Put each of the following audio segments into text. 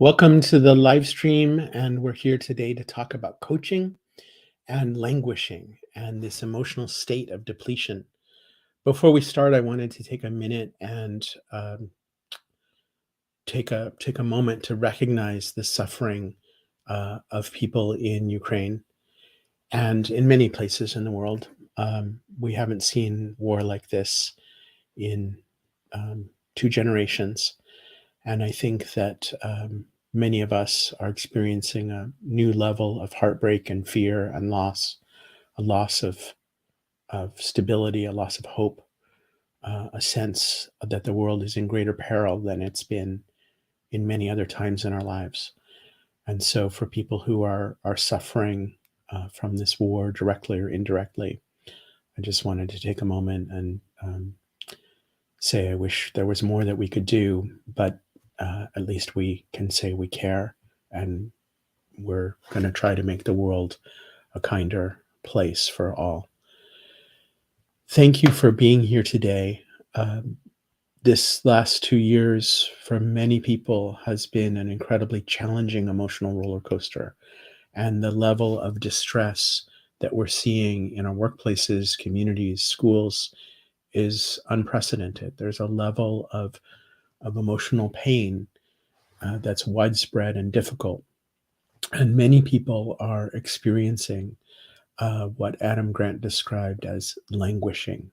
Welcome to the live stream, and we're here today to talk about coaching and languishing and this emotional state of depletion. Before we start, I wanted to take a minute and take a moment to recognize the suffering of people in Ukraine and in many places in the world. We haven't seen war like this in 2 generations. And I think that many of us are experiencing a new level of heartbreak and fear and loss, a loss of stability, a loss of hope, a sense that the world is in greater peril than it's been in many other times in our lives. And so for people who are suffering from this war directly or indirectly, I just wanted to take a moment and say I wish there was more that we could do, but at least we can say we care, and we're going to try to make the world a kinder place for all. Thank you for being here today. This last 2 years for many people has been an incredibly challenging emotional roller coaster, and the level of distress that we're seeing in our workplaces, communities, schools is unprecedented. There's a level of emotional pain that's widespread and difficult. And many people are experiencing what Adam Grant described as languishing.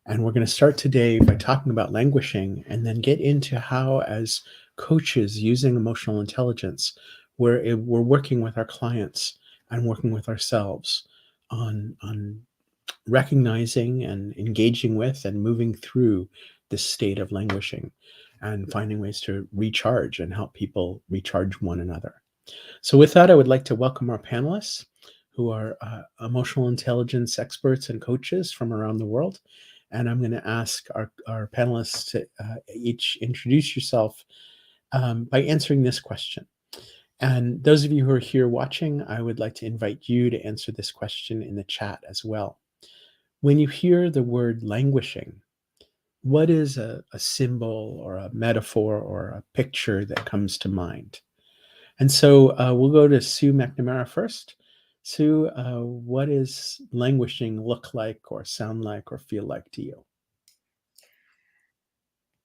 And we're going to start today by talking about languishing and then get into how, as coaches using emotional intelligence, we're working with our clients and working with ourselves on recognizing and engaging with and moving through this state of languishing and finding ways to recharge and help people recharge one another. So with that, I would like to welcome our panelists who are emotional intelligence experts and coaches from around the world. And I'm going to ask our panelists to each introduce yourself by answering this question. And those of you who are here watching, I would like to invite you to answer this question in the chat as well. When you hear the word languishing, what is a symbol or a metaphor or a picture that comes to mind? And so we'll go to Sue McNamara first. Sue, what does languishing look like or sound like or feel like to you?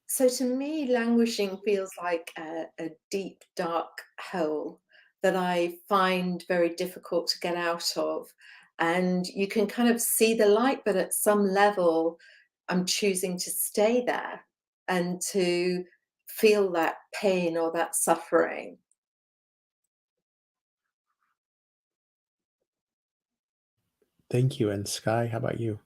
So to me, languishing feels like a deep, dark hole that I find very difficult to get out of. And you can kind of see the light, but at some level, I'm choosing to stay there and to feel that pain or that suffering. Thank you. And Skye, how about you?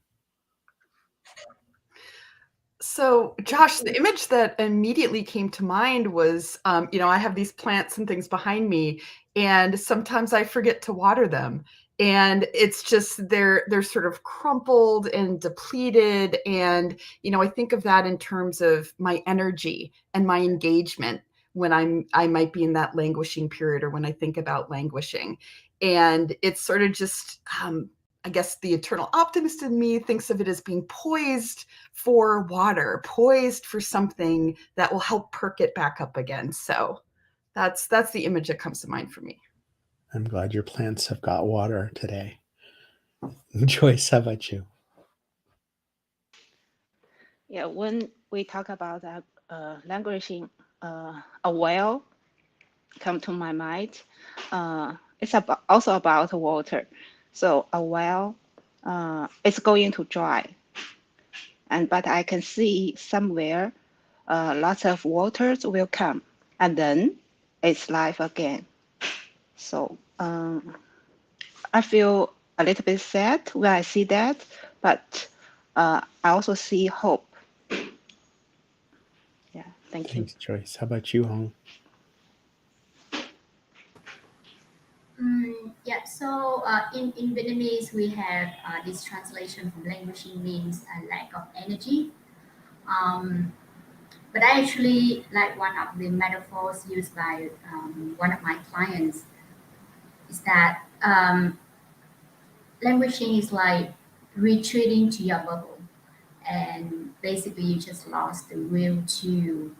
So, Josh, the image that immediately came to mind was, I have these plants and things behind me, and sometimes I forget to water them. And it's just they're sort of crumpled and depleted. And, I think of that in terms of my energy and my engagement when I might be in that languishing period, or when I think about languishing. And it's sort of just I guess the eternal optimist in me thinks of it as being poised for water, poised for something that will help perk it back up again. So that's the image that comes to mind for me. I'm glad your plants have got water today. Joyce, how about you? Yeah, when we talk about languishing, a well come to my mind. It's also about water. So a well is going to dry, but I can see somewhere lots of waters will come, and then it's life again. So I feel a little bit sad when I see that, but I also see hope. Yeah, thank you. Thanks, Joyce. How about you, Hong? Yeah, so in Vietnamese, we have this translation from languishing means a lack of energy. But I actually like one of the metaphors used by one of my clients is that languishing is like retreating to your bubble. And basically, you just lost the will to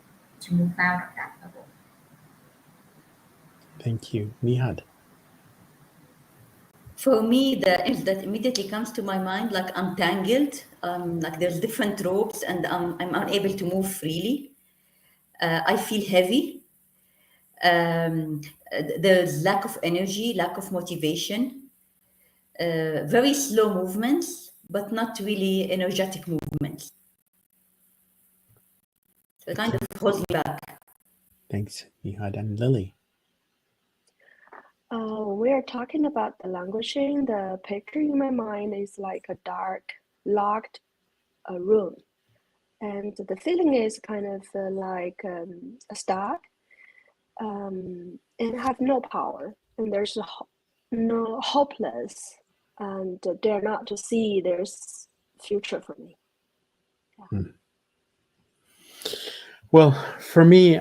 move out of that bubble. Thank you. Nihad. For me, the image that immediately comes to my mind, like I'm tangled, like there's different ropes and I'm unable to move freely. I feel heavy. There's lack of energy, lack of motivation, very slow movements, but not really energetic movements. So it kind of holds me back. Thanks, Nihad. And Lily. We are talking about the languishing. The picture in my mind is like a dark, locked room. And the feeling is kind of like stuck and have no power. And there's no hopeless. And dare not to see there's future for me. Yeah. Well, for me,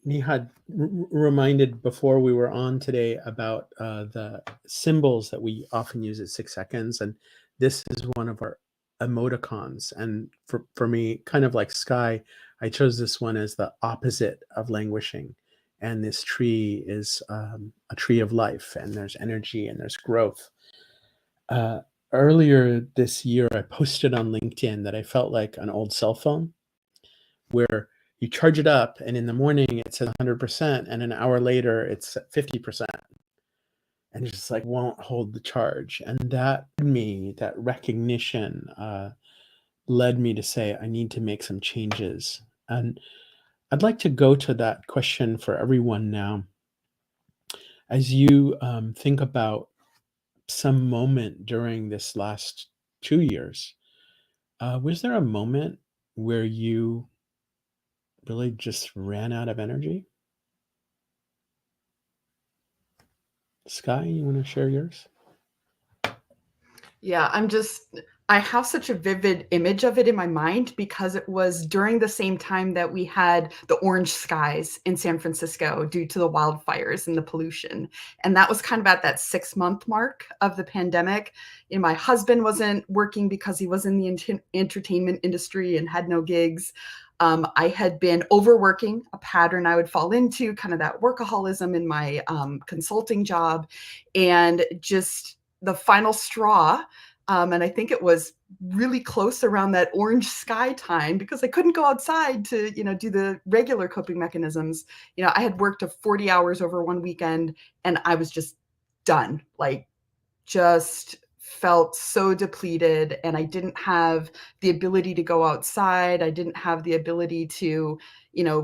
Nihad reminded before we were on today about the symbols that we often use at 6 seconds. And this is one of our emoticons. And for me, kind of like Skye, I chose this one as the opposite of languishing. And this tree is a tree of life, and there's energy and there's growth. Earlier this year, I posted on LinkedIn that I felt like an old cell phone where you charge it up and in the morning it's at 100% and an hour later it's at 50% and it just like won't hold the charge. And that recognition led me to say I need to make some changes. And I'd like to go to that question for everyone now. As you think about some moment during this last 2 years, was there a moment where you really just ran out of energy? Skye, you want to share yours? Yeah, I have such a vivid image of it in my mind because it was during the same time that we had the orange skies in San Francisco due to the wildfires and the pollution. And that was kind of at that 6-month mark of the pandemic. And my husband wasn't working because he was in the entertainment industry and had no gigs. I had been overworking, a pattern I would fall into, kind of that workaholism in my consulting job, and just the final straw. And I think it was really close around that orange sky time because I couldn't go outside to, do the regular coping mechanisms. I had worked 40 hours over one weekend and I was just done, like just felt so depleted, and I didn't have the ability to go outside. I didn't have the ability to,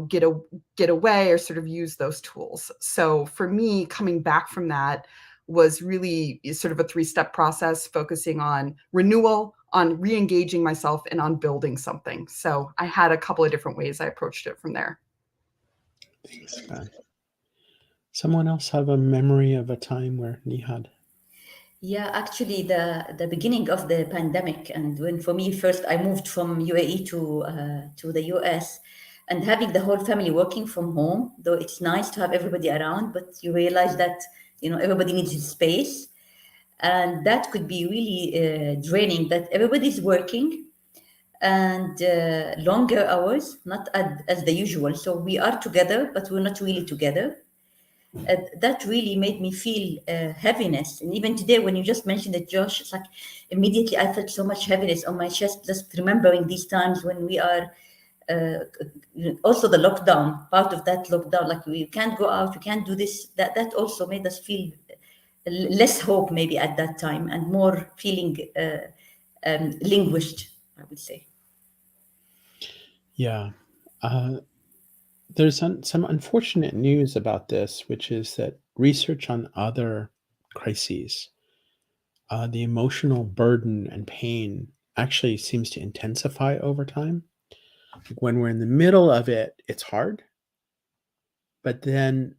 get away or sort of use those tools. So for me, coming back from that was really sort of a 3-step process, focusing on renewal, on re-engaging myself, and on building something. So I had a couple of different ways I approached it from there. Thanks, Skye. Someone else have a memory of a time where Nihad? Yeah, actually, the beginning of the pandemic, and when for me first I moved from UAE to the US, and having the whole family working from home, though it's nice to have everybody around, but you realize that everybody needs space, and that could be really draining. That everybody's working and longer hours, not as the usual. So we are together, but we're not really together. That really made me feel heaviness. And even today, when you just mentioned it, Josh, it's like immediately I felt so much heaviness on my chest, just remembering these times when we are also the lockdown, part of that lockdown, like we can't go out, we can't do this. That also made us feel less hope maybe at that time and more feeling languished, I would say. Yeah. There's some unfortunate news about this, which is that research on other crises, the emotional burden and pain actually seems to intensify over time. When we're in the middle of it, it's hard, but then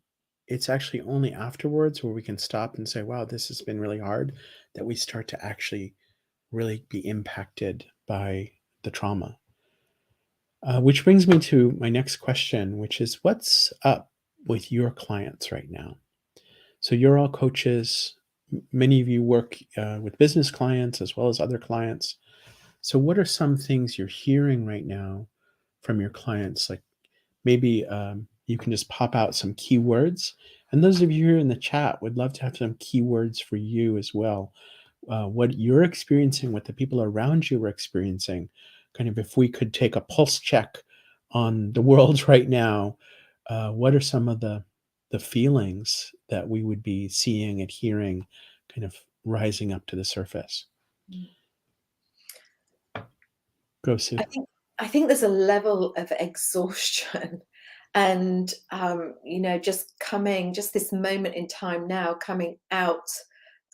it's actually only afterwards where we can stop and say, wow, this has been really hard, that we start to actually really be impacted by the trauma. Which brings me to my next question, which is what's up with your clients right now? So you're all coaches. Many of you work with business clients as well as other clients. So what are some things you're hearing right now from your clients? Like maybe you can just pop out some keywords. And those of you here in the chat would love to have some keywords for you as well. What you're experiencing, what the people around you are experiencing, kind of if we could take a pulse check on the world right now, what are some of the feelings that we would be seeing and hearing kind of rising up to the surface? Go, Sue. I think there's a level of exhaustion and, just this moment in time now, coming out,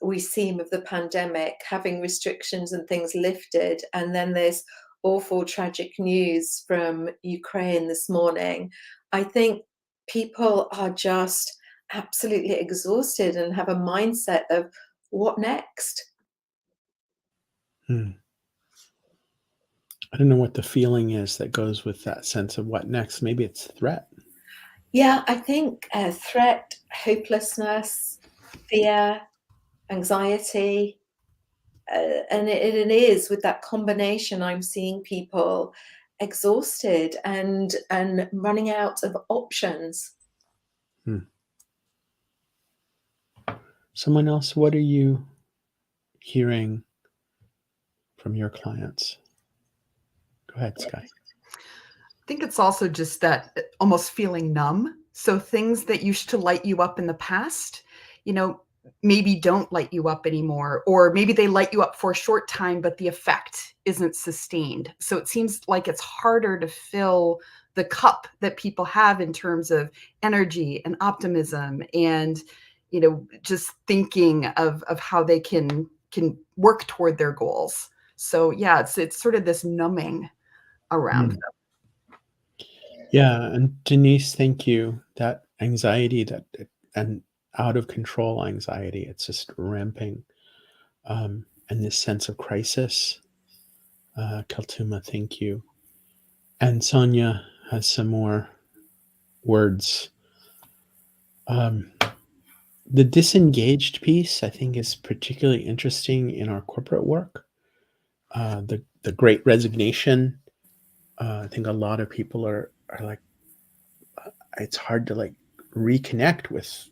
we seem, of the pandemic, having restrictions and things lifted, and then this awful, tragic news from Ukraine this morning. I think people are just absolutely exhausted and have a mindset of what next? I don't know what the feeling is that goes with that sense of what next. Maybe it's threat. Yeah, I think threat, hopelessness, fear, anxiety, and it is with that combination. I'm seeing people exhausted and running out of options. Someone else, what are you hearing from your clients? Go ahead, Skye. I think it's also just that almost feeling numb. So things that used to light you up in the past, maybe don't light you up anymore, or maybe they light you up for a short time, but the effect isn't sustained. So it seems like it's harder to fill the cup that people have in terms of energy and optimism and, just thinking of how they can work toward their goals. So yeah, it's sort of this numbing around them. Yeah, and Denise, thank you. That anxiety, and out of control anxiety, it's just ramping, and this sense of crisis. Kaltuma, thank you. And Sonia has some more words. The disengaged piece, I think, is particularly interesting in our corporate work. The Great Resignation. I think a lot of people are like, it's hard to like reconnect with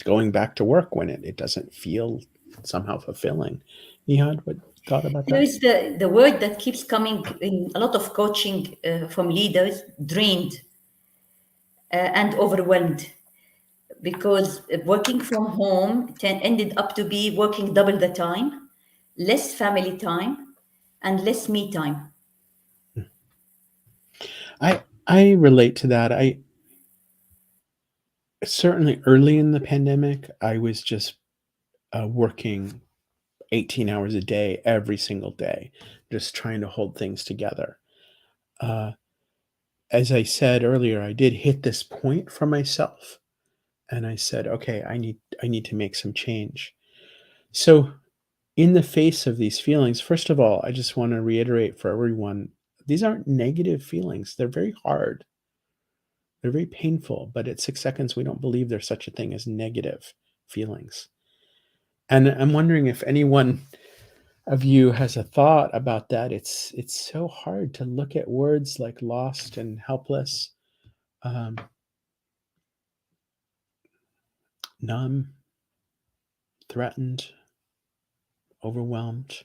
going back to work when it doesn't feel somehow fulfilling. Nihad, what thought about There that? is the word that keeps coming in a lot of coaching from leaders: drained and overwhelmed. Because working from home ended up to be working double the time, less family time, and less me time. I relate to that. I certainly early in the pandemic, I was just working 18 hours a day every single day, just trying to hold things together. As I said earlier, I did hit this point for myself, and I said, okay, I need to make some change. So in the face of these feelings, first of all, I just want to reiterate for everyone, these aren't negative feelings. They're very hard. They're very painful, but at 6 seconds, we don't believe there's such a thing as negative feelings. And I'm wondering if anyone of you has a thought about that. It's so hard to look at words like lost and helpless, numb, threatened, overwhelmed.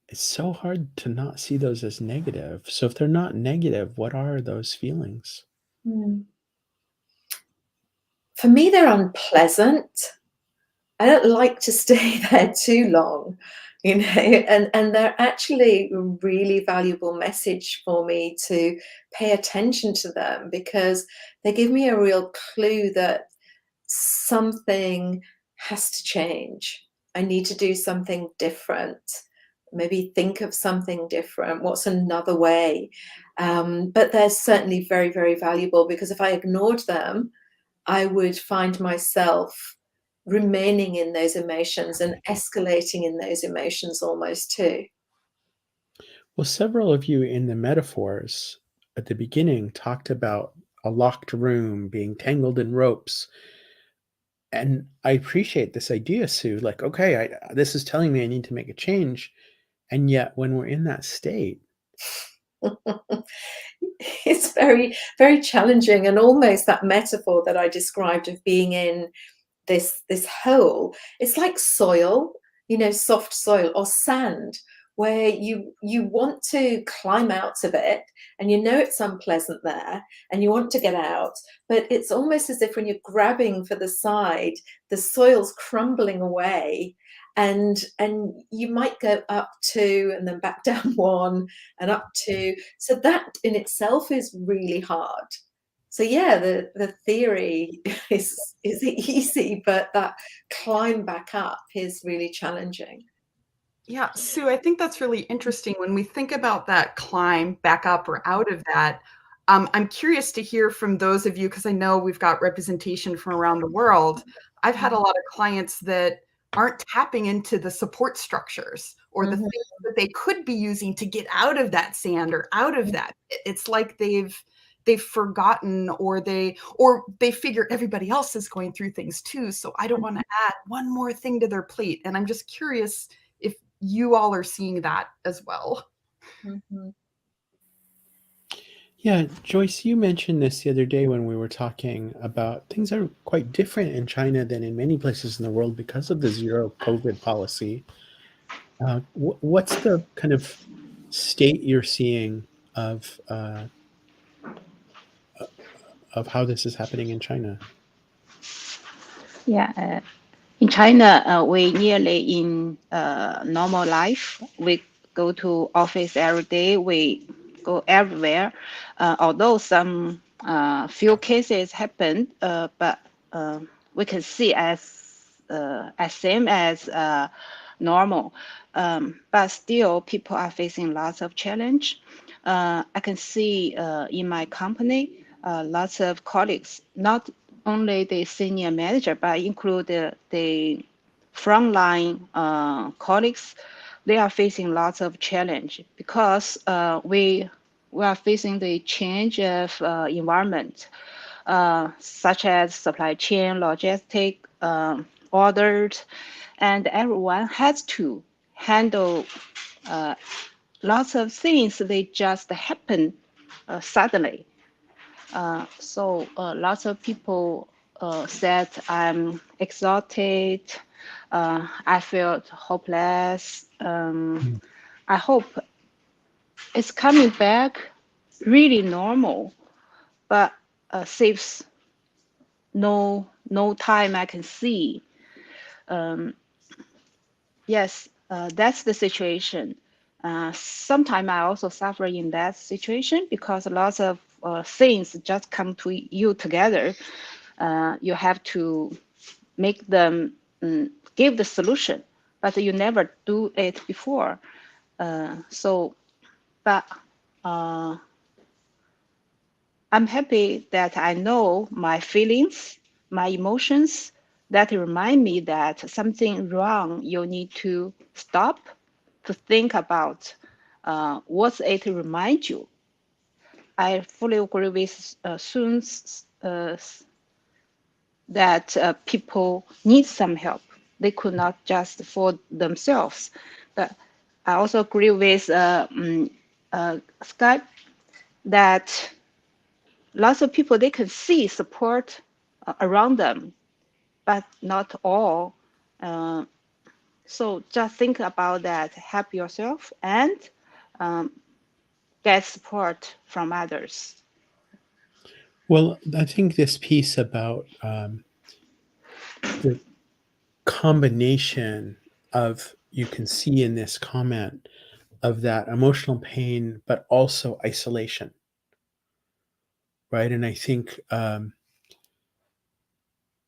It's so hard to not see those as negative. So if they're not negative, what are those feelings? For me, they're unpleasant. I don't like to stay there too long, and they're actually a really valuable message for me to pay attention to them, because they give me a real clue that something has to change. I need to do something different. Maybe think of something different. What's another way? But they're certainly very, very valuable, because if I ignored them, I would find myself remaining in those emotions and escalating in those emotions almost too. Well, several of you in the metaphors at the beginning talked about a locked room, being tangled in ropes. And I appreciate this idea, Sue. Like, okay, this is telling me I need to make a change. And yet, when we're in that state, It's very, very challenging, and almost that metaphor that I described of being in this hole, it's like soil, soft soil or sand, where you want to climb out of it, and it's unpleasant there, and you want to get out, but it's almost as if when you're grabbing for the side, the soil's crumbling away, and you might go up two and then back down one and up two. So that in itself is really hard. So yeah, the theory is easy, but that climb back up is really challenging. Yeah, Sue, I think that's really interesting when we think about that climb back up or out of that. I'm curious to hear from those of you, because I know we've got representation from around the world. I've had a lot of clients that aren't tapping into the support structures or the things that they could be using to get out of that sand or out of that. It's like they've forgotten, or they figure everybody else is going through things too, so I don't want to add one more thing to their plate. And I'm just curious if you all are seeing that as well. Mm-hmm. Yeah, Joyce, you mentioned this the other day when we were talking about things are quite different in China than in many places in the world because of the zero COVID policy. What's the kind of state you're seeing of how this is happening in China? Yeah, in China, we nearly in normal life. We go to office every day. We go everywhere. Although some few cases happen, but we can see as same as normal. But still, people are facing lots of challenge. I can see in my company lots of colleagues, not only the senior manager, but include the frontline colleagues. They are facing lots of challenge because we are facing the change of environment, such as supply chain, logistic, orders, and everyone has to handle lots of things. They just happen suddenly. So lots of people said, I'm exhausted, I felt hopeless. I hope it's coming back really normal, but saves no time I can see. Yes, that's the situation. Sometimes I also suffer in that situation because lots of things just come to you together. You have to make them give the solution, but you never do it before. But I'm happy that I know my feelings, my emotions, that remind me that something wrong. You need to stop to think about what it reminds you. I fully agree with Sun that people need some help. They could not just for themselves. But I also agree with Skye that lots of people, they can see support around them, but not all. So just think about that, help yourself, and get support from others. Well, I think this piece about the combination of, you can see in this comment, of that emotional pain, but also isolation, right? And I think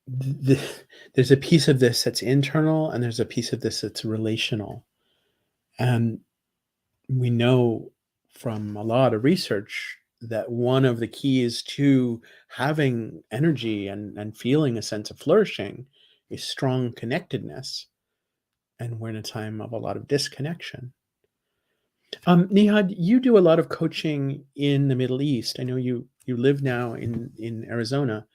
there's a piece of this that's internal, and there's a piece of this that's relational. And we know from a lot of research that one of the keys to having energy and feeling a sense of flourishing is strong connectedness. And we're in a time of a lot of disconnection. Nihad, you do a lot of coaching in the Middle East. I know you live now in Arizona.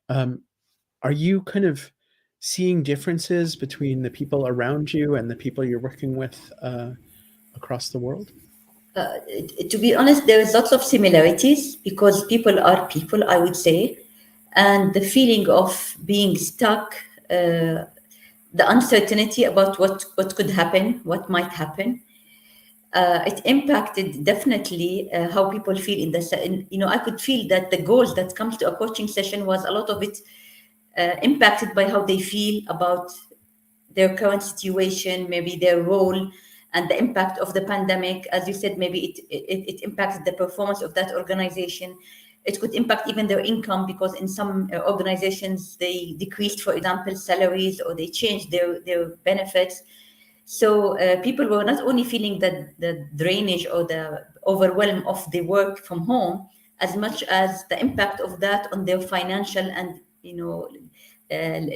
Are you kind of seeing differences between the people around you and the people you're working with across the world? To be honest, there is lots of similarities because people are people, I would say, and the feeling of being stuck, the uncertainty about what could happen, what might happen. It impacted definitely how people feel in the. I could feel that the goals that comes to a coaching session was a lot of it impacted by how they feel about their current situation, maybe their role, and the impact of the pandemic. As you said, maybe it impacted the performance of that organization. It could impact even their income because in some organizations they decreased, for example, salaries, or they changed their benefits. So people were not only feeling the drainage or the overwhelm of the work from home, as much as the impact of that on their financial and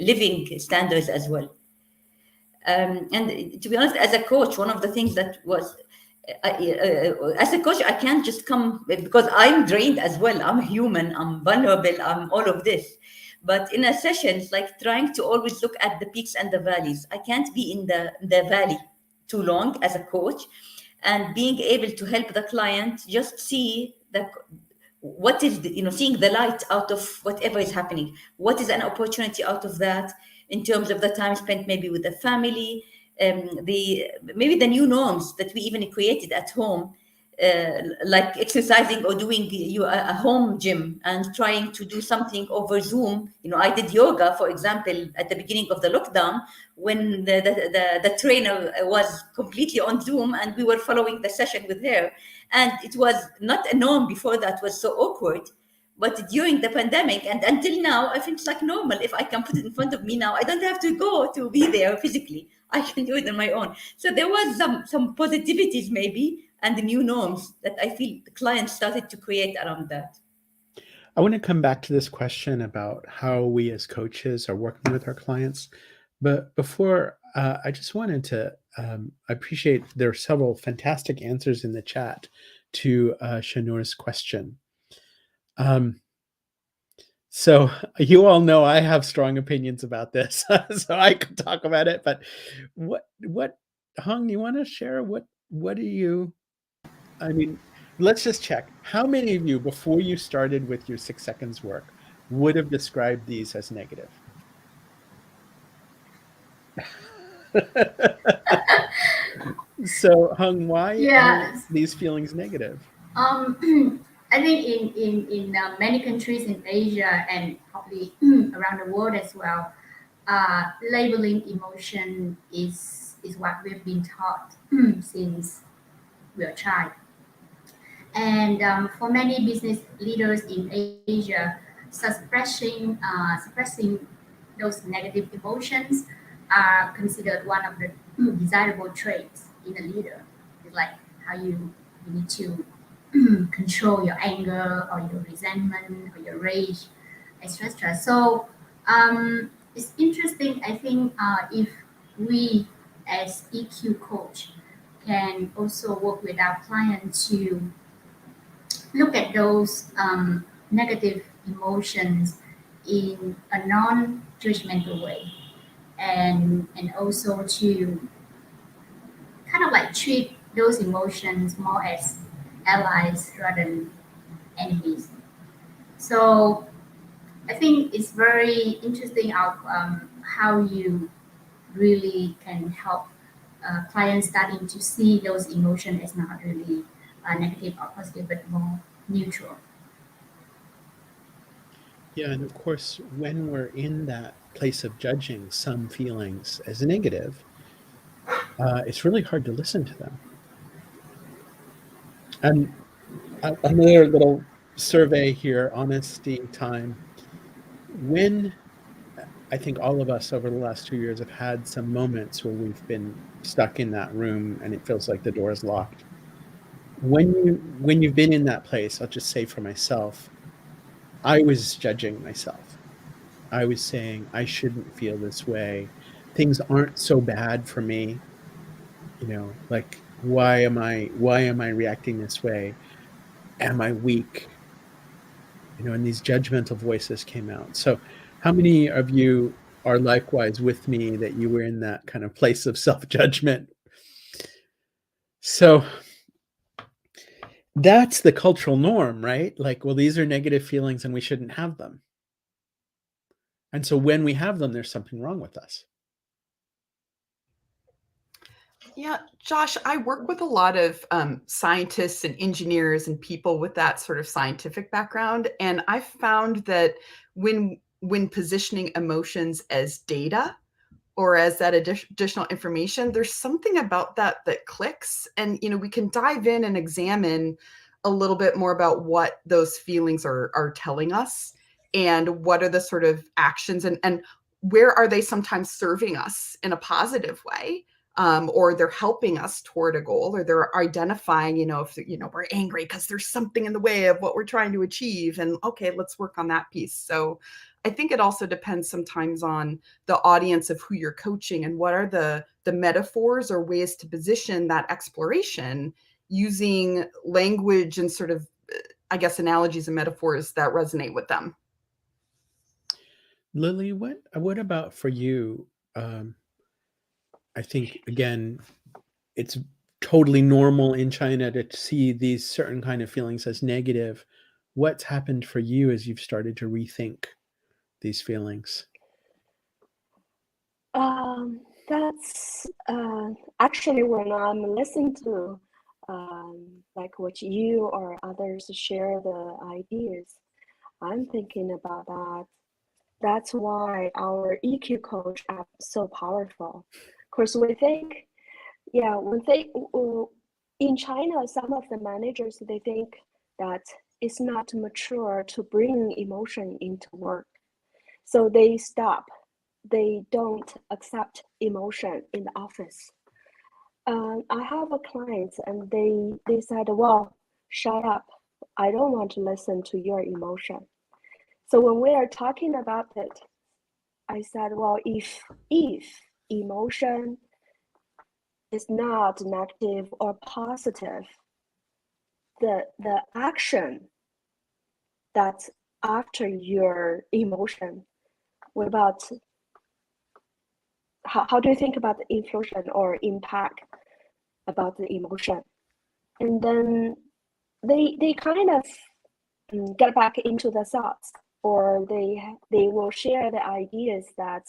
living standards as well. And to be honest, as a coach, one of the things that was, as a coach, I can't just come because I'm drained as well. I'm human, I'm vulnerable, I'm all of this. But in a session, it's like trying to always look at the peaks and the valleys. I can't be in the valley too long as a coach, and being able to help the client just see what is seeing the light out of whatever is happening. What is an opportunity out of that in terms of the time spent maybe with the family, maybe the new norms that we even created at home, like exercising or doing a home gym and trying to do something over Zoom. I did yoga, for example, at the beginning of the lockdown when the trainer was completely on Zoom and we were following the session with her. And it was not a norm before that, was so awkward. But during the pandemic and until now, I think it's like normal. If I can put it in front of me now, I don't have to go to be there physically. I can do it on my own. So there was some positivities maybe, and the new norms that I feel the clients started to create around that. I want to come back to this question about how we as coaches are working with our clients. But before, I just wanted to, I appreciate there are several fantastic answers in the chat to Shanur's question. So you all know I have strong opinions about this, so I could talk about it. But what, Hung, you want to share? What do you? I mean, let's just check. How many of you, before you started with your 6 seconds work, would have described these as negative? So, Hung, why are these feelings negative? I think in many countries in Asia and probably around the world as well, labeling emotion is what we've been taught since we are a child. And for many business leaders in Asia, suppressing those negative emotions are considered one of the desirable traits in a leader. It's like how you need to control your anger or your resentment or your rage, etc. So it's interesting. I think if we as EQ coach can also work with our clients to look at those negative emotions in a non-judgmental way, and also to kind of like treat those emotions more as allies rather than enemies. So I think it's very interesting how you really can help clients starting to see those emotions as not really negative or positive, but more neutral. Yeah, and of course, when we're in that place of judging some feelings as negative, it's really hard to listen to them. And another little survey here, honesty time. When I think all of us over the last 2 years have had some moments where we've been stuck in that room and it feels like the door is locked. When you've been in that place, I'll just say for myself, I was judging myself. I was saying I shouldn't feel this way. Things aren't so bad for me. Like why am I reacting this way? Am I weak? And these judgmental voices came out. So how many of you are likewise with me that you were in that kind of place of self-judgment? So That's the cultural norm, right? Like, well, these are negative feelings and we shouldn't have them. And so when we have them, there's something wrong with us. Yeah, Josh, I work with a lot of scientists and engineers and people with that sort of scientific background. And I've found that when positioning emotions as data or as that additional information, there's something about that that clicks. And, we can dive in and examine a little bit more about what those feelings are telling us and what are the sort of actions and where are they sometimes serving us in a positive way. Or they're helping us toward a goal, or they're identifying, if we're angry because there's something in the way of what we're trying to achieve, and okay, let's work on that piece. So I think it also depends sometimes on the audience of who you're coaching and what are the metaphors or ways to position that exploration using language and sort of, I guess, analogies and metaphors that resonate with them. Lily, what about for you? I think, again, it's totally normal in China to see these certain kind of feelings as negative. What's happened for you as you've started to rethink these feelings? That's actually when I'm listening to like what you or others share the ideas, I'm thinking about that. That's why our EQ coach app is so powerful. Of course, we think, yeah, in China, some of the managers, they think that it's not mature to bring emotion into work. So they stop. They don't accept emotion in the office. I have a client and they said, well, shut up. I don't want to listen to your emotion. So when we are talking about it, I said, well, if emotion is not negative or positive, the action that's after your emotion, what about how do you think about the influence or impact about the emotion? And then they kind of get back into the thoughts, or they will share the ideas that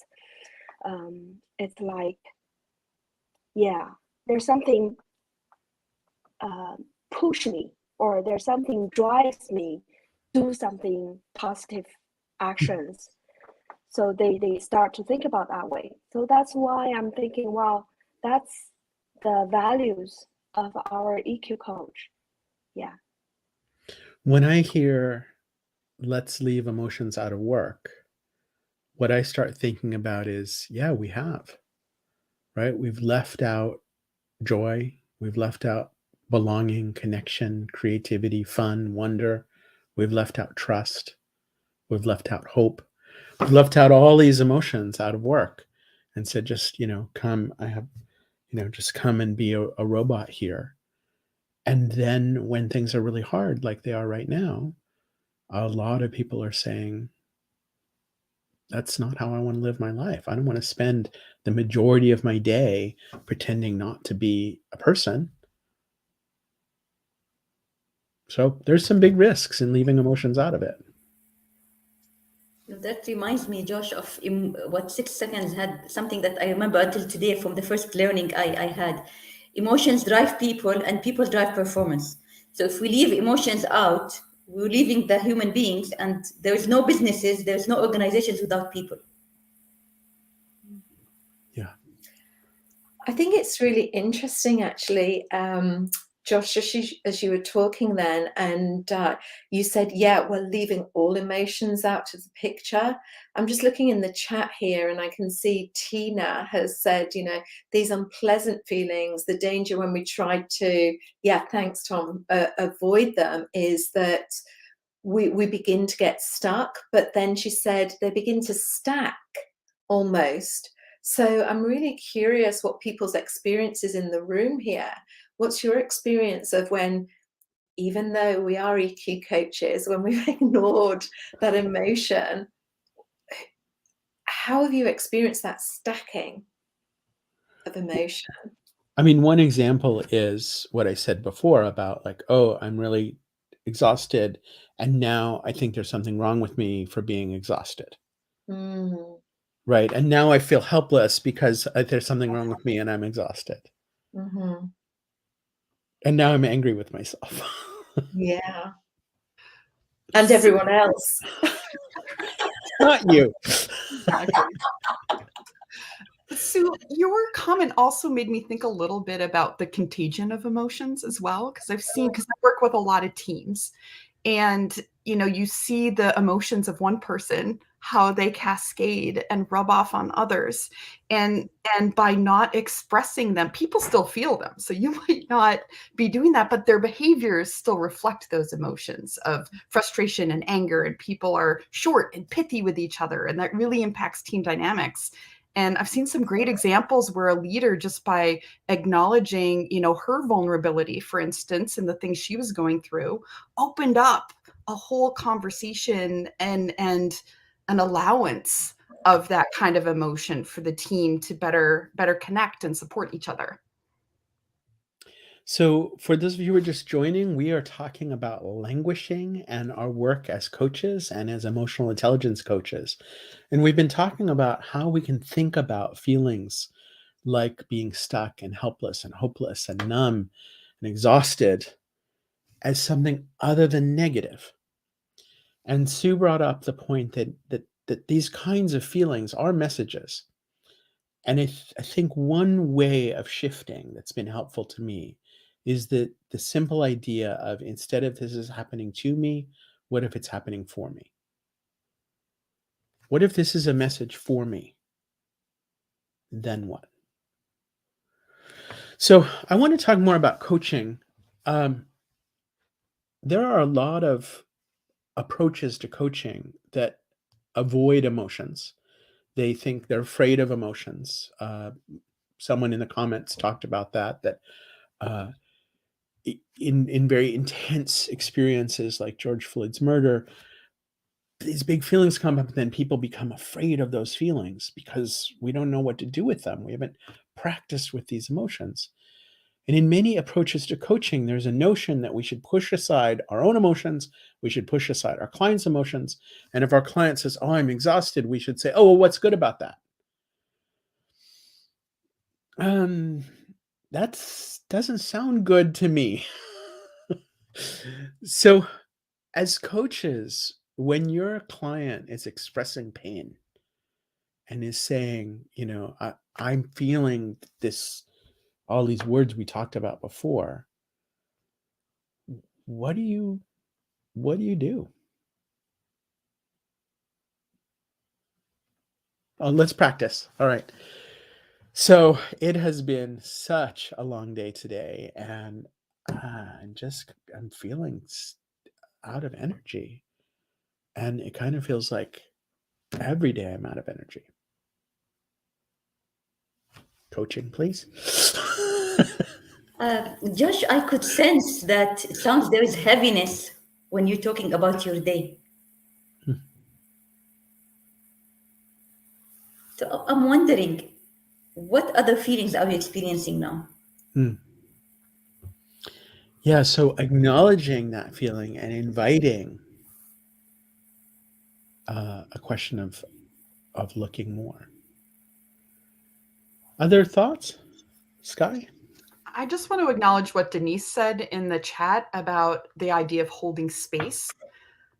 it's like, yeah, there's something push me, or there's something drives me do something positive actions. So they start to think about that way. So that's why I'm thinking, well, that's the values of our EQ coach. Yeah. When I hear let's leave emotions out of work, what I start thinking about is, yeah, we have, right? We've left out joy. We've left out belonging, connection, creativity, fun, wonder. We've left out trust. We've left out hope. We've left out all these emotions out of work and said, just, come, just come and be a robot here. And then when things are really hard, like they are right now, a lot of people are saying, that's not how I want to live my life. I don't want to spend the majority of my day pretending not to be a person. So there's some big risks in leaving emotions out of it. That reminds me, Josh, of what 6 Seconds had, something that I remember until today from the first learning I had. Emotions drive people and people drive performance. So if we leave emotions out, we're leaving the human beings, and there's no businesses, there's no organizations without people. Yeah. I think it's really interesting, actually, Josh, as you were talking then, and you said, yeah, we're leaving all emotions out of the picture. I'm just looking in the chat here, and I can see Tina has said, these unpleasant feelings, the danger when we try to, yeah, thanks, Tom, avoid them is that we begin to get stuck. But then she said they begin to stack almost. So I'm really curious what people's experiences in the room here. What's your experience of when, even though we are EQ coaches, when we've ignored that emotion, how have you experienced that stacking of emotion? I mean, one example is what I said before about like, oh, I'm really exhausted, and now I think there's something wrong with me for being exhausted. Mm. Right. And now I feel helpless because there's something wrong with me and I'm exhausted. Mm-hmm. And now I'm angry with myself. Yeah. And everyone else. Not you. Exactly. So your comment also made me think a little bit about the contagion of emotions as well, because because I work with a lot of teams, and you see the emotions of one person, how they cascade and rub off on others, and by not expressing them, people still feel them. So you might not be doing that, but their behaviors still reflect those emotions of frustration and anger, and people are short and pithy with each other, and that really impacts team dynamics. And I've seen some great examples where a leader, just by acknowledging, her vulnerability, for instance, and the things she was going through, opened up a whole conversation and an allowance of that kind of emotion for the team to better connect and support each other. So, for those of you who are just joining, we are talking about languishing and our work as coaches and as emotional intelligence coaches. And we've been talking about how we can think about feelings like being stuck and helpless and hopeless and numb and exhausted as something other than negative. And Sue brought up the point that these kinds of feelings are messages. And I think one way of shifting that's been helpful to me is that the simple idea of, instead of this is happening to me, what if it's happening for me? What if this is a message for me? Then what? So I want to talk more about coaching. There are a lot of approaches to coaching that avoid emotions. They think they're afraid of emotions. Someone in the comments talked about that uh, in very intense experiences like George Floyd's murder, these big feelings come up, and then people become afraid of those feelings because we don't know what to do with them. We haven't practiced with these emotions. And in many approaches to coaching, there's a notion that we should push aside our own emotions. We should push aside our client's emotions. And if our client says, oh, I'm exhausted, we should say, oh, well, what's good about that? That doesn't sound good to me. So as coaches, when your client is expressing pain and is saying, I'm feeling this, all these words we talked about before, what do you do? Oh, let's practice. All right. So it has been such a long day today, and I'm feeling out of energy, and it kind of feels like every day I'm out of energy. Coaching, please. Josh, I could sense that it sounds there is heaviness when you're talking about your day. So I'm wondering, what other feelings are you experiencing now? Yeah, so acknowledging that feeling and inviting a question of looking more. Other thoughts, Skye? I just want to acknowledge what Denise said in the chat about the idea of holding space.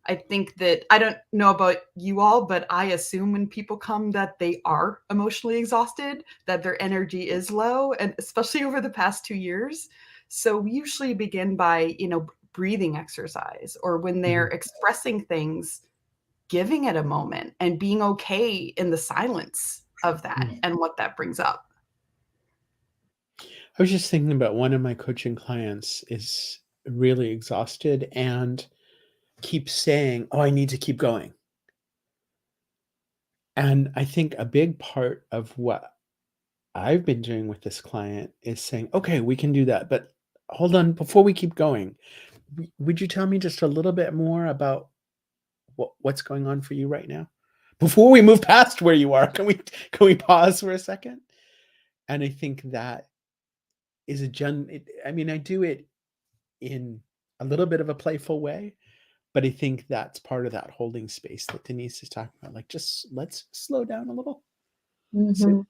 I think that, I don't know about you all, but I assume when people come that they are emotionally exhausted, that their energy is low, and especially over the past 2 years. So we usually begin by, breathing exercise, or when they're expressing things, giving it a moment and being okay in the silence of that and what that brings up. I was just thinking about one of my coaching clients is really exhausted and keeps saying, oh, I need to keep going. And I think a big part of what I've been doing with this client is saying, okay, we can do that, but hold on, before we keep going, would you tell me just a little bit more about what's going on for you right now? Before we move past where you are, can we pause for a second? And I think that is I mean, I do it in a little bit of a playful way, but I think that's part of that holding space that Denise is talking about. Like, just let's slow down a little. Mm-hmm.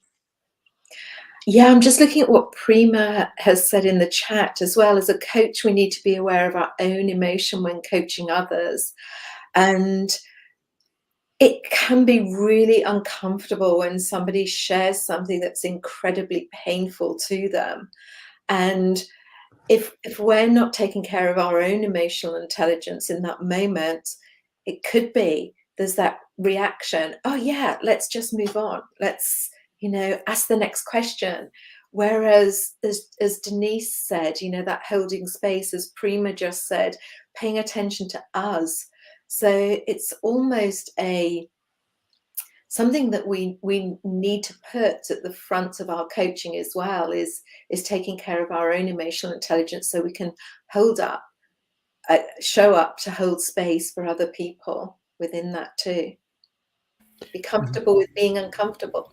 Yeah, I'm just looking at what Prima has said in the chat as well. As a coach, we need to be aware of our own emotion when coaching others. And it can be really uncomfortable when somebody shares something that's incredibly painful to them. And if we're not taking care of our own emotional intelligence in that moment, it could be there's that reaction, oh yeah, let's just move on. Let's, ask the next question. Whereas as Denise said, that holding space, as Prima just said, paying attention to us. So it's almost something that we need to put at the front of our coaching as well, is taking care of our own emotional intelligence, so we can show up to hold space for other people within that too. Be comfortable with being uncomfortable.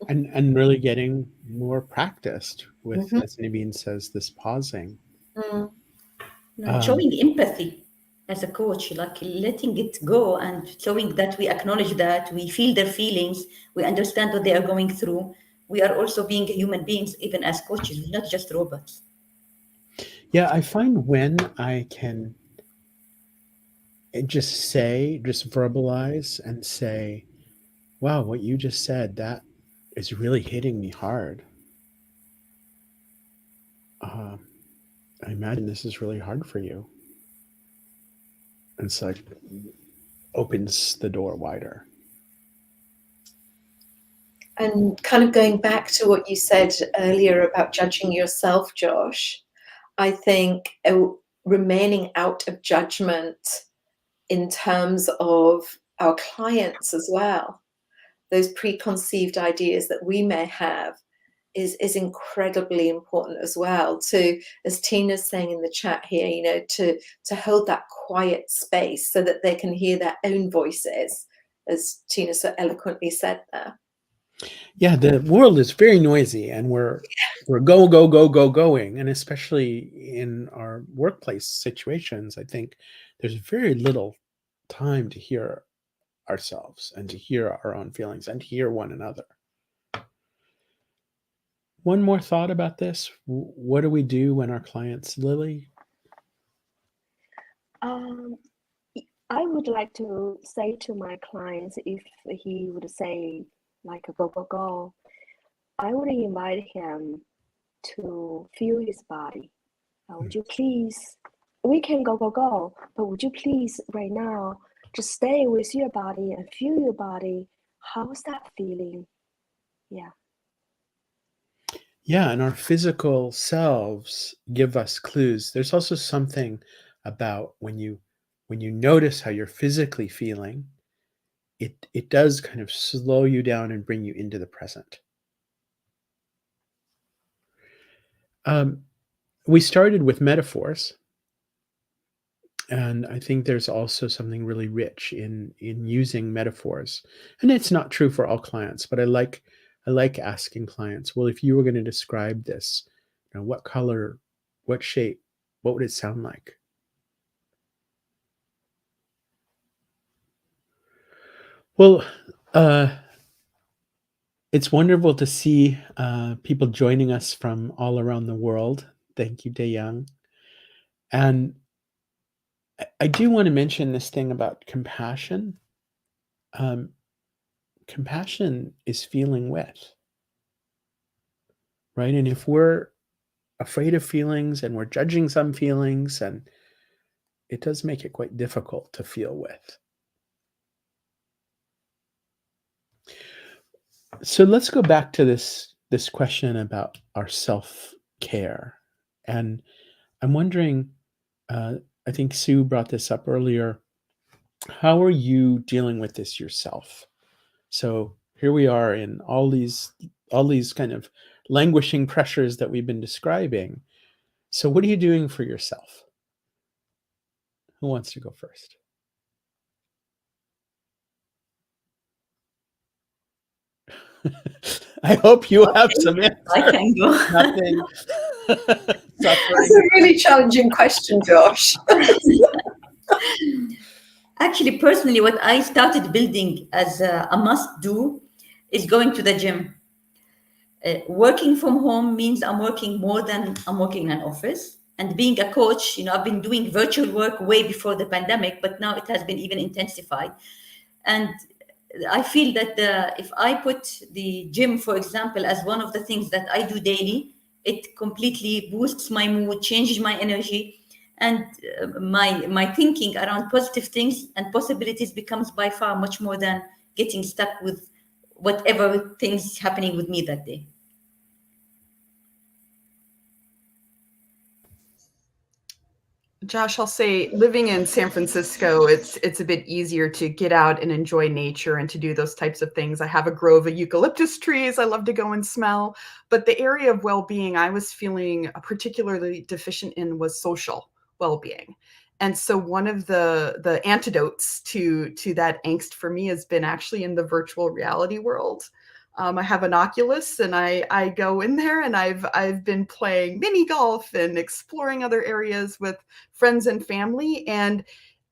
And really getting more practiced with, Mhm. as Nevine says, this pausing. Mm. Showing empathy as a coach, like letting it go and showing that we acknowledge that we feel their feelings, we understand what they are going through. We are also being human beings, even as coaches, we're not just robots. Yeah, I find when I can just verbalize and say, wow, what you just said, that is really hitting me hard. I imagine this is really hard for you. And so it opens the door wider. And kind of going back to what you said earlier about judging yourself, Josh, I think remaining out of judgment in terms of our clients as well, those preconceived ideas that we may have, is incredibly important as well. To, as Tina's saying in the chat here, to hold that quiet space so that they can hear their own voices, as Tina so eloquently said there. Yeah, the world is very noisy, and we're going, and especially in our workplace situations, I think there's very little time to hear ourselves and to hear our own feelings and to hear one another. One more thought about this. What do we do when our clients, Lily? I would like to say to my clients, if he would say like go, go, go, I would invite him to feel his body. Would you please, we can go, go, go, but would you please right now just stay with your body and feel your body? How's that feeling? Yeah. Yeah, and our physical selves give us clues. There's also something about when you notice how you're physically feeling, it does kind of slow you down and bring you into the present. We started with metaphors, and I think there's also something really rich in using metaphors. And it's not true for all clients, but I like asking clients, well, if you were going to describe this, what color, what shape, what would it sound like? Well, it's wonderful to see people joining us from all around the world. Thank you, Dae-young. And I do want to mention this thing about compassion. Compassion is feeling with, right? And if we're afraid of feelings and we're judging some feelings, and it does make it quite difficult to feel with. So let's go back to this question about our self-care. And I'm wondering, I think Sue brought this up earlier, how are you dealing with this yourself? So here we are in all these kind of languishing pressures that we've been describing. So what are you doing for yourself? Who wants to go first? I hope you have some answers. I can go. Nothing. That's a really challenging question, Josh. Actually, personally, what I started building as a must-do is going to the gym. Working from home means I'm working more than I'm working in an office. And being a coach, I've been doing virtual work way before the pandemic, but now it has been even intensified. And I feel that if I put the gym, for example, as one of the things that I do daily, it completely boosts my mood, changes my energy, and my thinking around positive things and possibilities becomes by far much more than getting stuck with whatever things happening with me that day. Josh, I'll say living in San Francisco, it's a bit easier to get out and enjoy nature and to do those types of things. I have a grove of eucalyptus trees I love to go and smell. But the area of well-being I was feeling particularly deficient in was social well-being. And so one of the antidotes to that angst for me has been actually in the virtual reality world. I have an Oculus and I go in there and I've been playing mini golf and exploring other areas with friends and family. And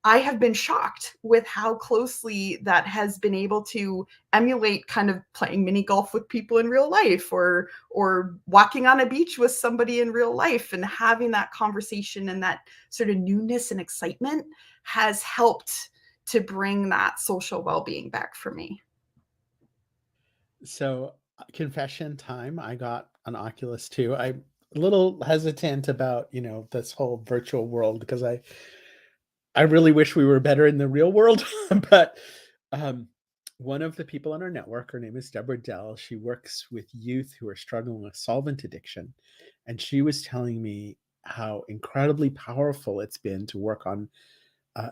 I have been shocked with how closely that has been able to emulate kind of playing mini golf with people in real life or walking on a beach with somebody in real life, and having that conversation and that sort of newness and excitement has helped to bring that social well-being back for me. So, confession time, I got an Oculus too. I'm a little hesitant about, this whole virtual world because I really wish we were better in the real world. But one of the people on our network, her name is Deborah Dell. She works with youth who are struggling with solvent addiction. And she was telling me how incredibly powerful it's been to work on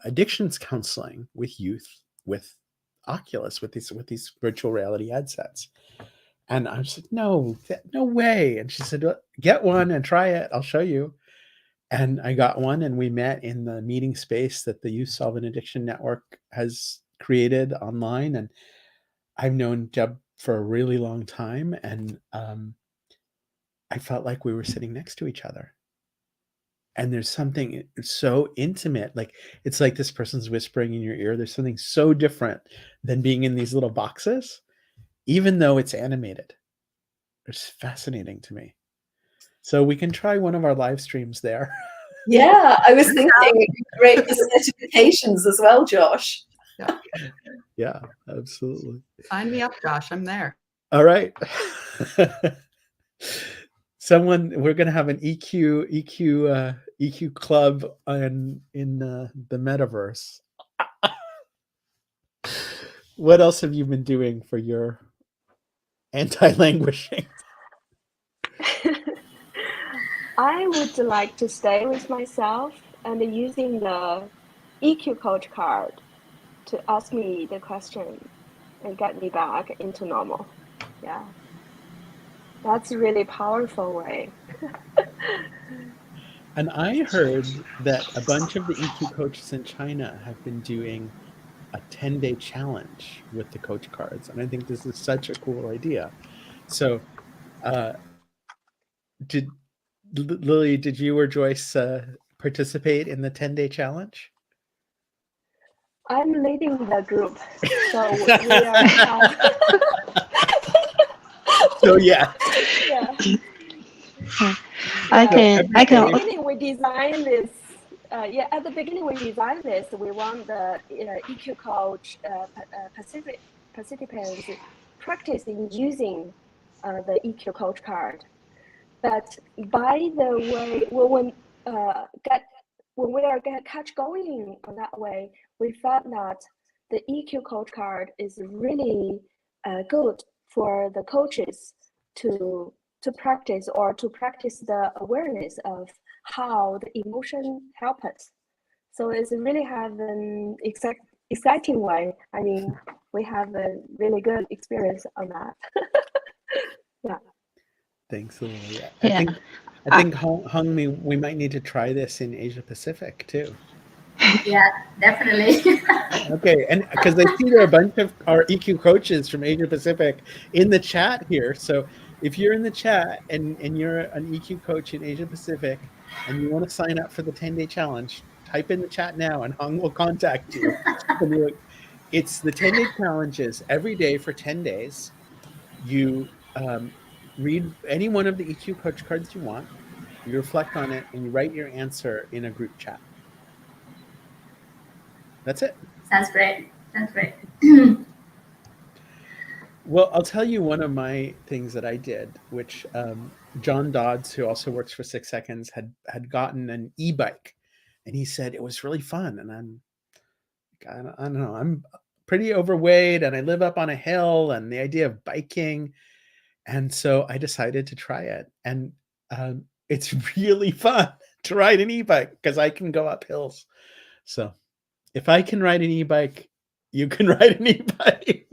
addictions counseling with youth with Oculus, with these virtual reality headsets. And I was like, no way. And she said, get one and try it. I'll show you. And I got one, and we met in the meeting space that the Youth Solvent Addiction Network has created online. And I've known Deb for a really long time. And I felt like we were sitting next to each other. And there's something so intimate, like it's like this person's whispering in your ear. There's something so different than being in these little boxes, even though it's animated. It's fascinating to me. So we can try one of our live streams there. Yeah, I was thinking it'd be great for certifications as well, Josh. Yeah, absolutely. Sign me up, Josh. I'm there. All right. We're going to have an EQ club in the metaverse. What else have you been doing for your anti-languishing? I would like to stay with myself and using the EQ coach card to ask me the question and get me back into normal. Yeah. That's a really powerful way. And I heard that a bunch of the EQ coaches in China have been doing a 10-day challenge with the coach cards. And I think this is such a cool idea. So Lily, did you or Joyce participate in the 10-day challenge? I'm leading the group, so we are. So yeah. I can. At the beginning, we designed this. At the beginning, we designed this. We want the EQ coach participants practicing using the EQ coach card. But by the way, when we are catch going on that way, we found that the EQ coach card is really good for the coaches to practice the awareness of how the emotion help us. So it's really have an exciting way. I mean, we have a really good experience on that. Yeah. Thanks, Lily. I think Hung, we might need to try this in Asia Pacific too. Yeah, definitely. Okay, and because I see there are a bunch of our EQ coaches from Asia Pacific in the chat here, so if you're in the chat and you're an EQ coach in Asia Pacific and you want to sign up for the 10-day challenge, type in the chat now and Hung will contact you. It's the 10-day challenges every day for 10 days. You read any one of the EQ coach cards you want, you reflect on it, and you write your answer in a group chat. That's it. Sounds great. Sounds great. Well, I'll tell you one of my things that I did, which John Dodds, who also works for 6 Seconds, had gotten an e-bike, and he said it was really fun. And I don't know, I'm pretty overweight, and I live up on a hill, and the idea of biking, and so I decided to try it. And it's really fun to ride an e-bike because I can go up hills. So if I can ride an e-bike, you can ride an e-bike.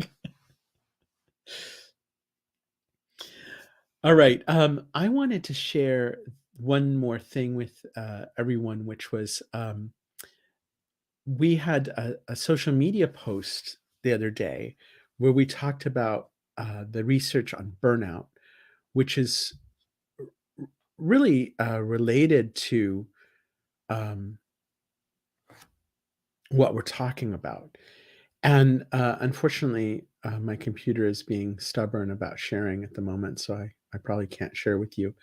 All right. I wanted to share one more thing with everyone, which was we had a social media post the other day where we talked about the research on burnout, which is really related to what we're talking about. And unfortunately, my computer is being stubborn about sharing at the moment, so I probably can't share with you.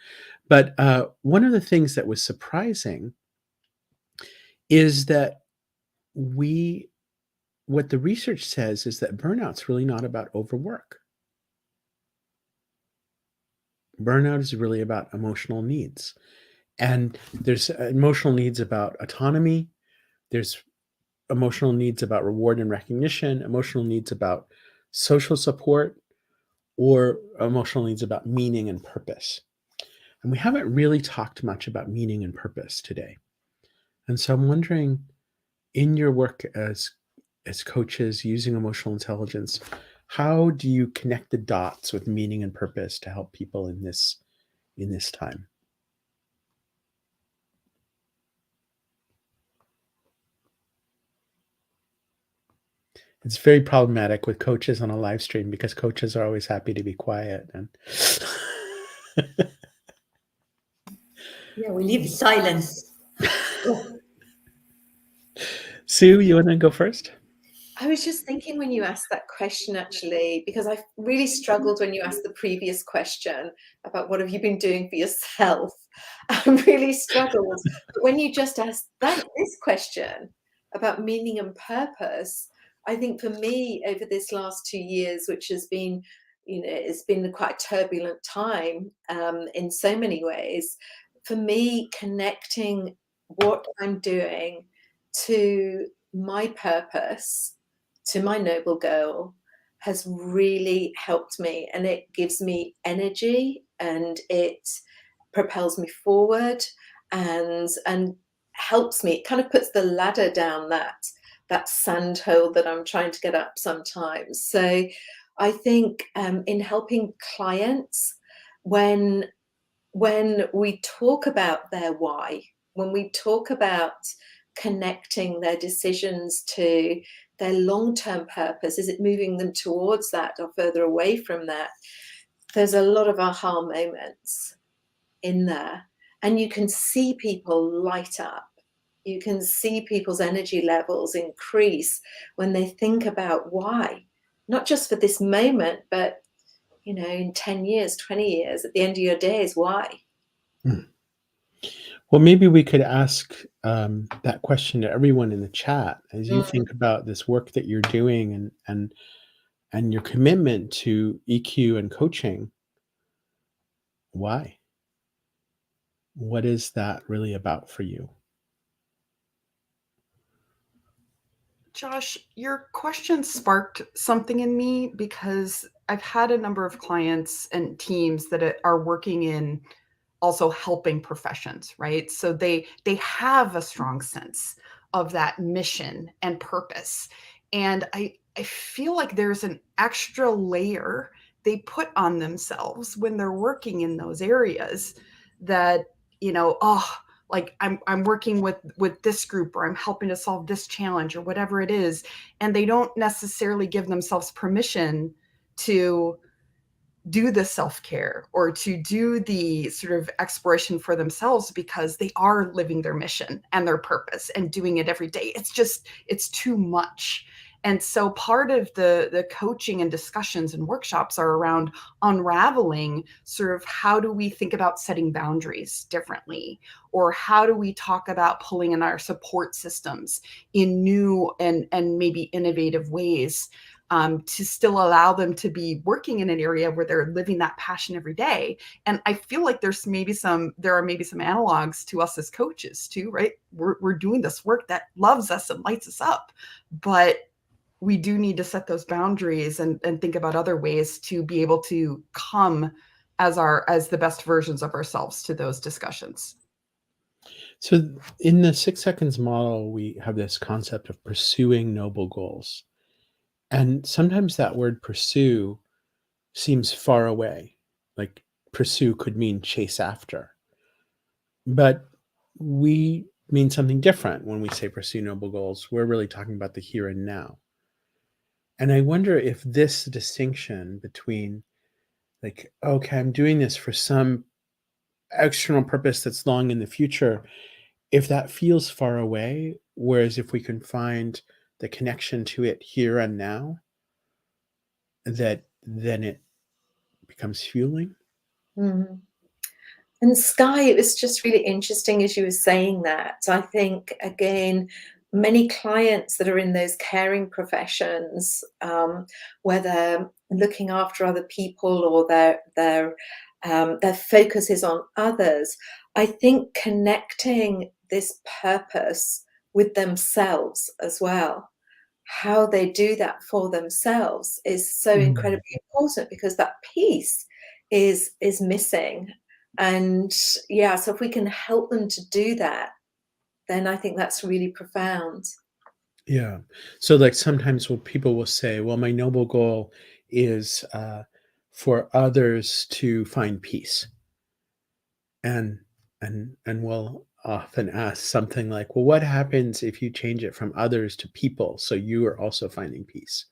But one of the things that was surprising is that what the research says is that burnout's really not about overwork. Burnout is really about emotional needs. And there's emotional needs about autonomy. There's emotional needs about reward and recognition, emotional needs about social support, or emotional needs about meaning and purpose. And we haven't really talked much about meaning and purpose today. And so I'm wondering, in your work as coaches using emotional intelligence, how do you connect the dots with meaning and purpose to help people in this time? It's very problematic with coaches on a live stream because coaches are always happy to be quiet. And Yeah, we leave silence. Sue, you want to go first? I was just thinking when you asked that question, actually, because I really struggled when you asked the previous question about what have you been doing for yourself. I really struggled. But when you just asked this question about meaning and purpose, I think for me over this last 2 years, which has been, it's been quite a turbulent time in so many ways, for me, connecting what I'm doing to my purpose, to my noble goal, has really helped me, and it gives me energy and it propels me forward and helps me. It kind of puts the ladder down that sand hole that I'm trying to get up sometimes. So I think in helping clients, when we talk about their why, when we talk about connecting their decisions to their long-term purpose, is it moving them towards that or further away from that? There's a lot of aha moments in there, and you can see people light up. You can see people's energy levels increase when they think about why, not just for this moment, but in 10 years, 20 years, at the end of your days, why? Well, maybe we could ask that question to everyone in the chat as you think about this work that you're doing and your commitment to EQ and coaching. Why? What is that really about for you? Josh, your question sparked something in me because I've had a number of clients and teams that are working in also helping professions, right? So they have a strong sense of that mission and purpose. And I feel like there's an extra layer they put on themselves when they're working in those areas that, like I'm working with this group, or I'm helping to solve this challenge, or whatever it is. And they don't necessarily give themselves permission to do the self-care or to do the sort of exploration for themselves because they are living their mission and their purpose and doing it every day. It's too much. And so part of the coaching and discussions and workshops are around unraveling sort of how do we think about setting boundaries differently, or how do we talk about pulling in our support systems in new and maybe innovative ways, to still allow them to be working in an area where they're living that passion every day. And I feel like there are maybe some analogs to us as coaches too, right? We're doing this work that loves us and lights us up, but we do need to set those boundaries and think about other ways to be able to come as the best versions of ourselves to those discussions. So in the 6 seconds model, we have this concept of pursuing noble goals. And sometimes that word pursue seems far away. Like pursue could mean chase after. But we mean something different when we say pursue noble goals. We're really talking about the here and now. And I wonder if this distinction between like, okay, I'm doing this for some external purpose that's long in the future, if that feels far away, whereas if we can find the connection to it here and now, that then it becomes fueling. Mm. And Skye, it was just really interesting as you were saying that. I think, again, many clients that are in those caring professions, where they're looking after other people or their focus is on others, I think connecting this purpose with themselves as well, how they do that for themselves is so incredibly important, because that piece is missing. And yeah, so if we can help them to do that, then I think that's really profound. Yeah. So like sometimes people will say, well, my noble goal is for others to find peace. And we'll often ask something like, well, what happens if you change it from others to people so you are also finding peace?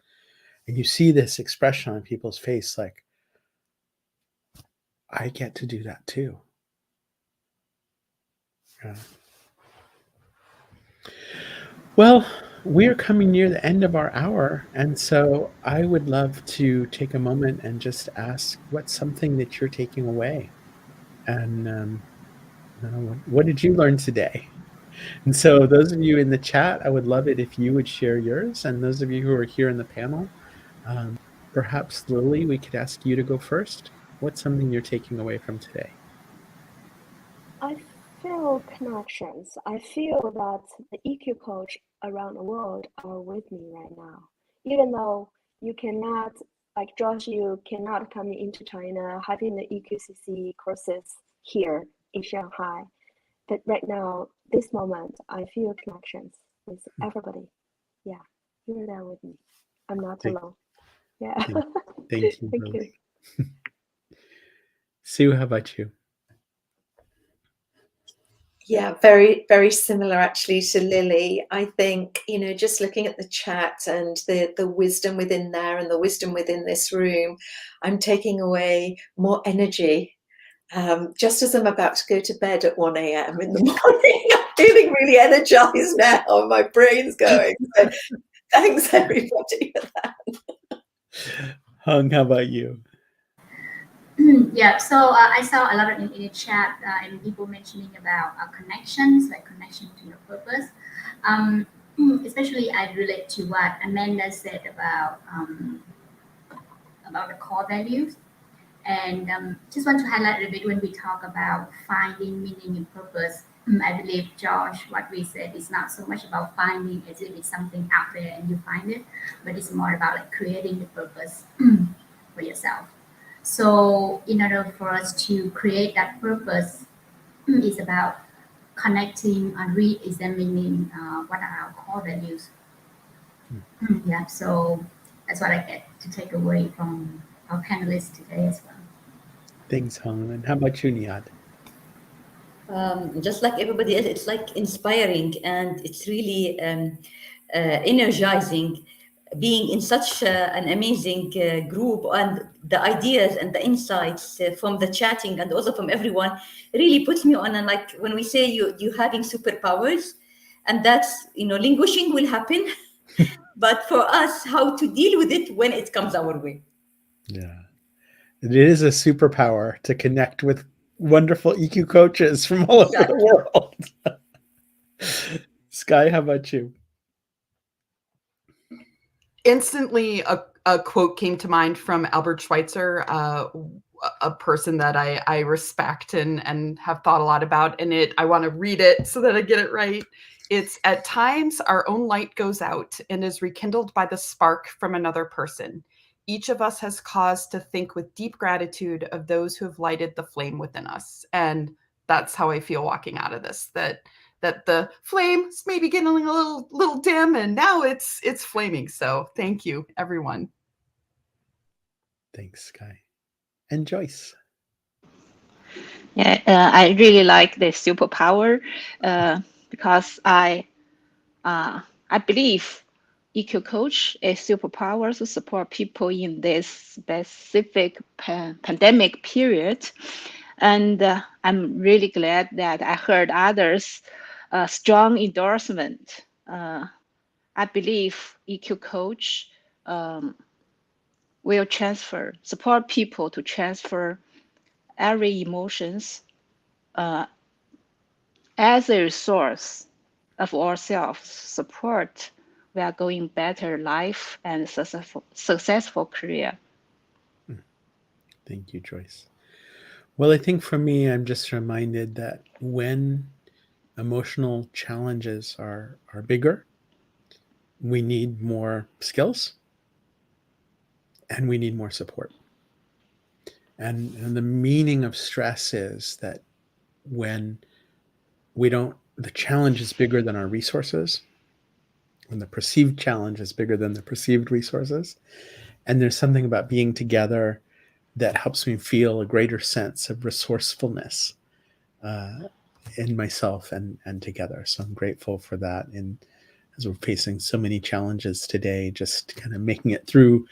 And you see this expression on people's face like, I get to do that too. Yeah. Well, we're coming near the end of our hour, and so I would love to take a moment and just ask, what's something that you're taking away? And what did you learn today? And so those of you in the chat, I would love it if you would share yours. And those of you who are here in the panel, perhaps Lily, we could ask you to go first. What's something you're taking away from today? I feel connections. I feel that the EQ coach around the world are with me right now. Even though you cannot, like Josh, you cannot come into China having the EQCC courses here in Shanghai. But right now, this moment, I feel connections with everybody. Yeah, you're there with me. I'm not alone. Yeah. Thank you, Thank Lily. you. Sue, how about you? Yeah, very, very similar actually to Lily. I think, just looking at the chat and the wisdom within there and the wisdom within this room, I'm taking away more energy. Just as I'm about to go to bed at 1 a.m. in the morning, I'm feeling really energized now. My brain's going. So thanks everybody for that. Hung, how about you? Yeah, so I saw a lot of in the chat and people mentioning about connections, like connection to your purpose. Especially I relate to what Amanda said about the core values. And just want to highlight a little bit when we talk about finding meaning and purpose. I believe, Josh, what we said is not so much about finding as if it's something out there and you find it, but it's more about like creating the purpose for yourself. So in order for us to create that purpose, it's about connecting and re-examining what are our core values. Yeah, so that's what I get to take away from our panelists today as well. Thanks, Hung. And how about you, Nihad? Just like everybody else, it's like inspiring and it's really energizing being in such an amazing group, and the ideas and the insights from the chatting and also from everyone really puts me on. And like when we say you having superpowers, and that's, languishing will happen, but for us, how to deal with it when it comes our way. Yeah. It is a superpower to connect with wonderful EQ coaches from all over the world. Skye, how about you? Instantly, a quote came to mind from Albert Schweitzer, a person that I respect and have thought a lot about. And I want to read it so that I get it right. It's, "At times, our own light goes out and is rekindled by the spark from another person. Each of us has cause to think with deep gratitude of those who have lighted the flame within us." And that's how I feel walking out of this, that the flame's maybe getting a little dim, and now it's flaming. So thank you, everyone. Thanks, Skye. And Joyce. Yeah, I really like the superpower because I believe EQ coach is superpower to support people in this specific pandemic period. And I'm really glad that I heard others' strong endorsement. I believe EQ coach will support people to transfer every emotions as a resource of ourselves support. We are going better life and successful career. Thank you, Joyce. Well, I think for me, I'm just reminded that when emotional challenges are bigger, we need more skills and we need more support. And the meaning of stress is that when the challenge is bigger than our resources, when the perceived challenge is bigger than the perceived resources, and there's something about being together that helps me feel a greater sense of resourcefulness in myself and together. So I'm grateful for that. And as we're facing so many challenges today, just kind of making it through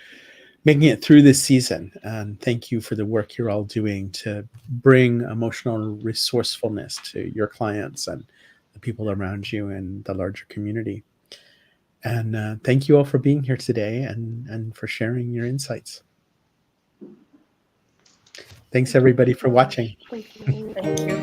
this season. And thank you for the work you're all doing to bring emotional resourcefulness to your clients and the people around you and the larger community. And thank you all for being here today and for sharing your insights. Thanks everybody for watching. Thank you. Thank you.